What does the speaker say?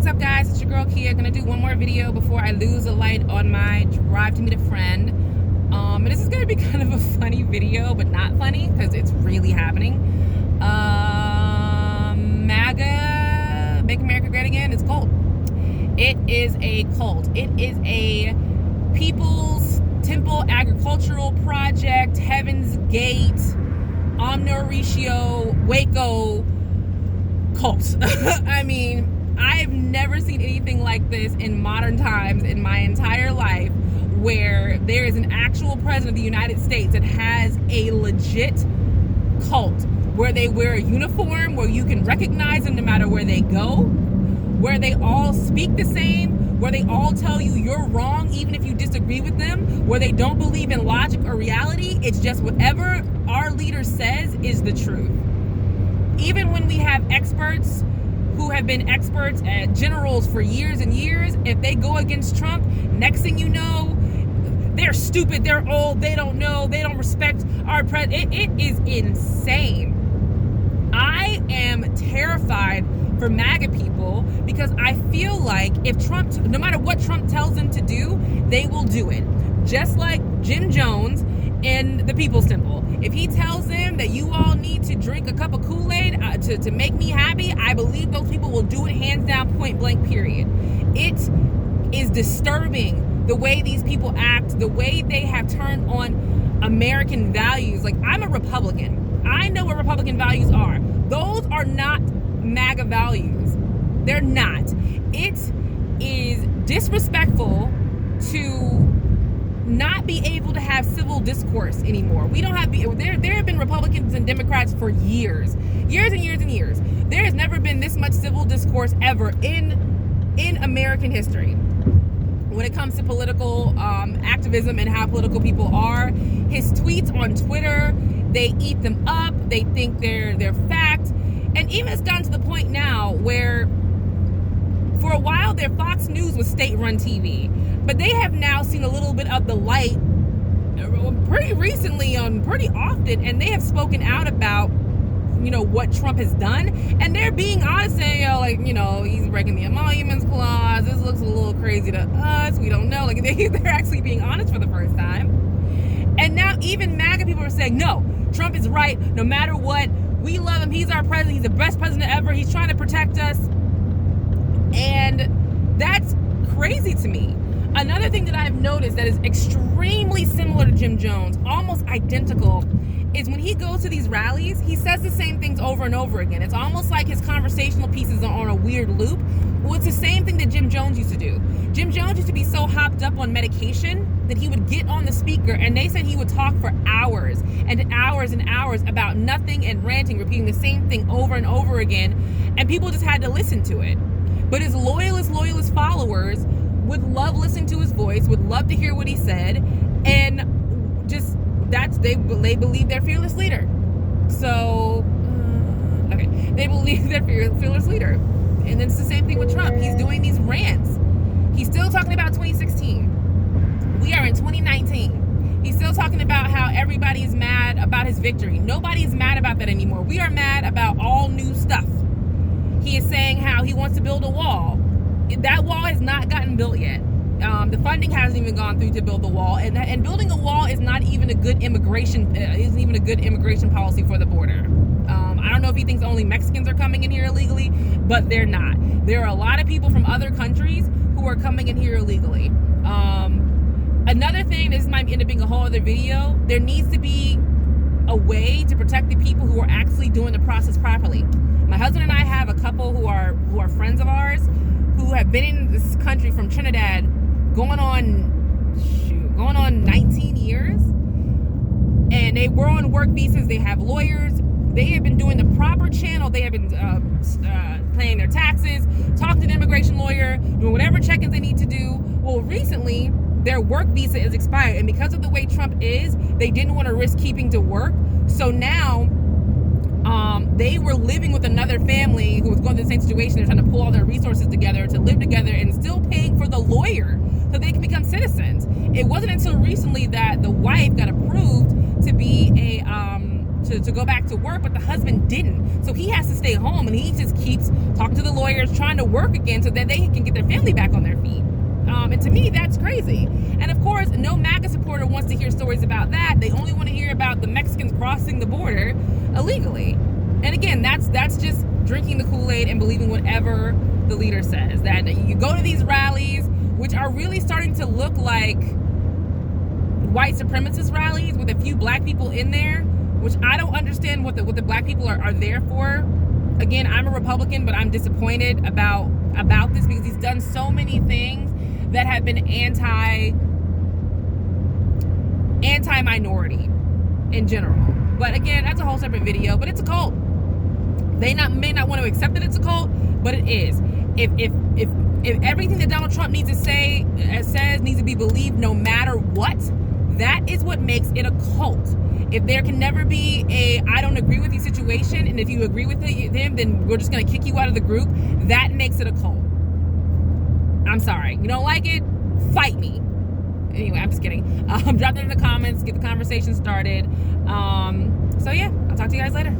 what's up, guys? It's your girl Kia. Gonna do one more video before I lose a light on my drive to meet a friend. And this is gonna be kind of a funny video, but not funny because it's really happening. MAGA, Make America Great Again. It's cult. It is a cult. It is a People's Temple Agricultural Project, Heaven's Gate, Omnihoratio, Waco cult. I mean, I've never seen anything like this in modern times in my entire life, where there is an actual president of the United States that has a legit cult where they wear a uniform, where you can recognize them no matter where they go, where they all speak the same, where they all tell you you're wrong even if you disagree with them, where they don't believe in logic or reality. It's just whatever our leader says is the truth. Even when we have experts who have been experts at generals for years and years, if they go against Trump, next thing you know, they're stupid, they're old, they don't know, they don't respect our president. It is insane. I am terrified for MAGA people because I feel like if Trump, no matter what Trump tells them to do, they will do it. Just like Jim Jones in the People's Temple. If he tells them that you all need to drink a cup of Kool-Aid to make me happy, I believe those people will do it hands down, point blank, period. It is disturbing the way these people act, the way they have turned on American values. Like, I'm a Republican. I know what Republican values are. Those are not MAGA values. They're not. It is disrespectful to not be able to have civil discourse anymore. We don't have, there have been Republicans and Democrats for years and years and years. There has never been this much civil discourse ever in American history when it comes to political activism and how political people are. His tweets on Twitter, they eat them up. They think they're fact. And even it's gotten to the point now where for a while their Fox News was state-run TV, but they have now seen a little bit of the light pretty recently, pretty often, and they have spoken out about, you know, what Trump has done, and they're being honest, saying, he's breaking the Emoluments Clause. This looks a little crazy to us. We don't know. Like, they're actually being honest for the first time. And now even MAGA people are saying, no, Trump is right. No matter what, we love him. He's our president. He's the best president ever. He's trying to protect us. And that's crazy to me. Another thing that I've noticed that is extremely similar to Jim Jones, almost identical, is when he goes to these rallies, he says the same things over and over again. It's almost like his conversational pieces are on a weird loop. Well, it's the same thing that Jim Jones used to do. Jim Jones used to be so hopped up on medication that he would get on the speaker, and they said he would talk for hours and hours and hours about nothing and ranting, repeating the same thing over and over again, and people just had to listen to it. But his loyalist followers would love listening to his voice, would love to hear what he said, and just they believe they're fearless leader. So, okay, they believe they're fearless leader. And then it's the same thing with Trump. He's doing these rants. He's still talking about 2016. We are in 2019. He's still talking about how everybody is mad about his victory. Nobody is mad about that anymore. We are mad about all new stuff. He is saying how he wants to build a wall. That wall has not gotten built yet. The funding hasn't even gone through to build the wall, and building a wall is not even a good immigration policy for the border. I don't know if he thinks only Mexicans are coming in here illegally, but they're not. There are a lot of people from other countries who are coming in here illegally. Another thing, this might end up being a whole other video, there needs to be a way to protect the people who are actually doing the process properly. My husband and I have a couple who are friends of ours who have been in this country from Trinidad going on 19 years, and they were on work visas. They have lawyers. They have been doing the proper channel. They have been paying their taxes, talking to the immigration lawyer, doing whatever check-ins they need to do. Well, recently their work visa is expired, and because of the way Trump is, they didn't want to risk keeping to work. So now they were living with another family who was going through the same situation. They're trying to pull all their resources together to live together and still paying for the lawyer so they can become citizens. It wasn't until recently that the wife got approved to be to to go back to work, but the husband didn't. So he has to stay home, and he just keeps talking to the lawyers, trying to work again so that they can get their family back on their feet. And to me, that's crazy. And of course, no MAGA supporter wants to hear stories about that. They only want to hear about the Mexicans crossing the border illegally. And again, that's just drinking the Kool-Aid and believing whatever the leader says. That you go to these rallies, which are really starting to look like white supremacist rallies with a few black people in there, which I don't understand what the black people are there for. Again, I'm a Republican, but I'm disappointed about this because he's done so many things that have been anti-minority in general. But again, that's a whole separate video. But it's a cult. They may not want to accept that it's a cult, but it is. If everything that Donald Trump needs to say says needs to be believed no matter what, that is what makes it a cult. If there can never be a I don't agree with you situation, and if you agree with them, then we're just going to kick you out of the group, that makes it a cult. I'm sorry. You don't like it? Fight me. Anyway, I'm just kidding. Drop it in the comments. Get the conversation started. So yeah, I'll talk to you guys later.